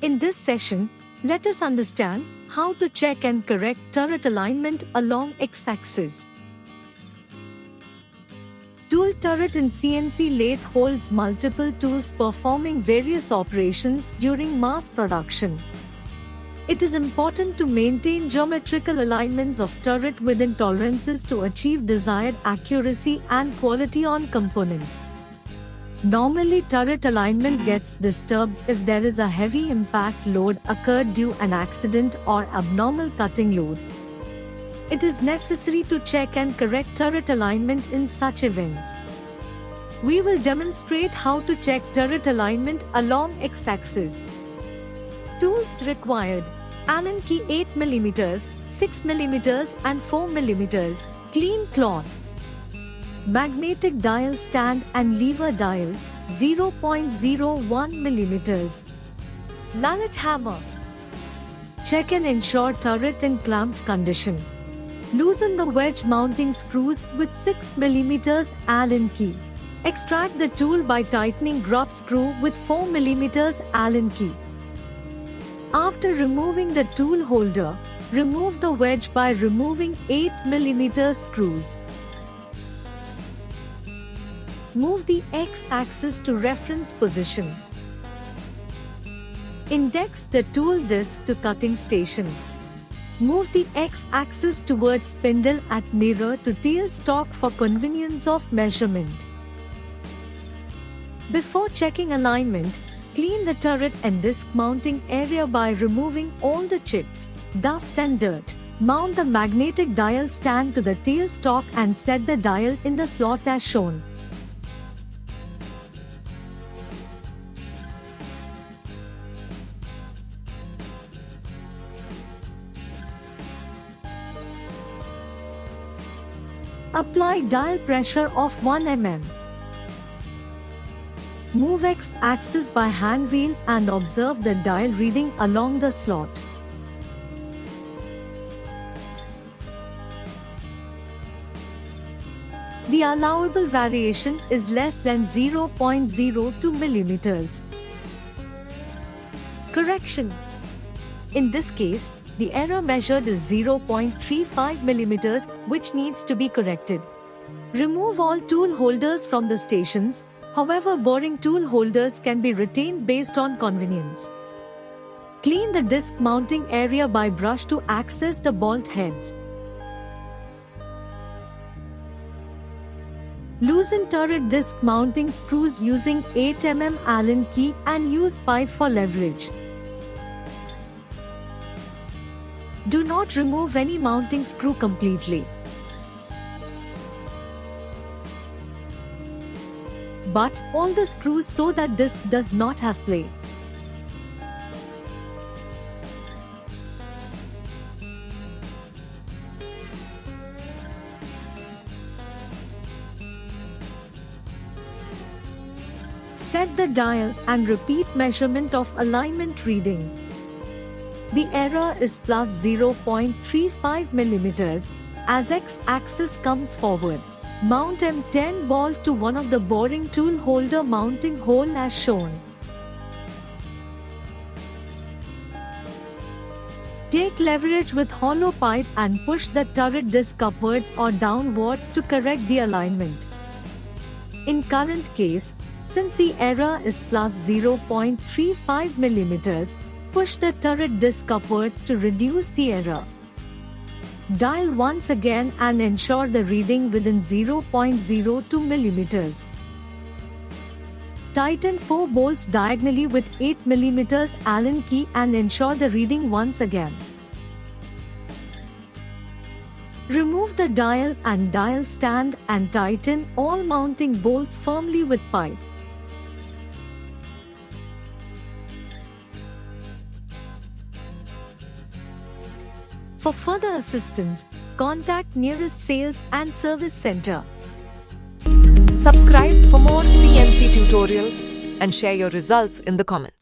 In this session, let us understand how to check and correct turret alignment along X-axis. Tool turret in CNC lathe holds multiple tools performing various operations during mass production. It is important to maintain geometrical alignments of turret within tolerances to achieve desired accuracy and quality on component. Normally, turret alignment gets disturbed if there is a heavy impact load occurred due to an accident or abnormal cutting load. It is necessary to check and correct turret alignment in such events. We will demonstrate how to check turret alignment along X-axis. Tools required: Allen key 8 mm, 6 mm and 4 mm, clean cloth. Magnetic dial stand and lever dial, 0.01 mm. Mallet hammer. Check and ensure turret in clamped condition. Loosen the wedge mounting screws with 6 mm Allen key. Extract the tool by tightening grub screw with 4 mm Allen key. After removing the tool holder, remove the wedge by removing 8 mm screws. Move the X-axis to reference position. Index the tool disc to cutting station. Move the X-axis towards spindle at mirror to tail stock for convenience of measurement. Before checking alignment, clean the turret and disc mounting area by removing all the chips, dust and dirt. Mount the magnetic dial stand to the tail stock and set the dial in the slot as shown. Apply dial pressure of 1 mm. Move X-axis by hand wheel and observe the dial reading along the slot. The allowable variation is less than 0.02 mm. Correction. In this case, the error measured is 0.35 mm, which needs to be corrected. Remove all tool holders from the stations. However, boring tool holders can be retained based on convenience. Clean the disc mounting area by brush to access the bolt heads. Loosen turret disc mounting screws using 8 mm Allen key and use pipe for leverage. Do not remove any mounting screw completely, but all the screws so that disc does not have play. Set the dial and repeat measurement of alignment reading. The error is plus 0.35 mm as X-axis comes forward. Mount M10 ball to one of the boring tool holder mounting hole as shown. Take leverage with hollow pipe and push the turret disc upwards or downwards to correct the alignment. In current case, since the error is plus 0.35 mm, push the turret disc upwards to reduce the error. Dial once again and ensure the reading within 0.02 mm. Tighten 4 bolts diagonally with 8 mm Allen key and ensure the reading once again. Remove the dial and dial stand and tighten all mounting bolts firmly with pipe. For further assistance, contact nearest sales and service center. Subscribe for more CNC tutorial and share your results in the comments.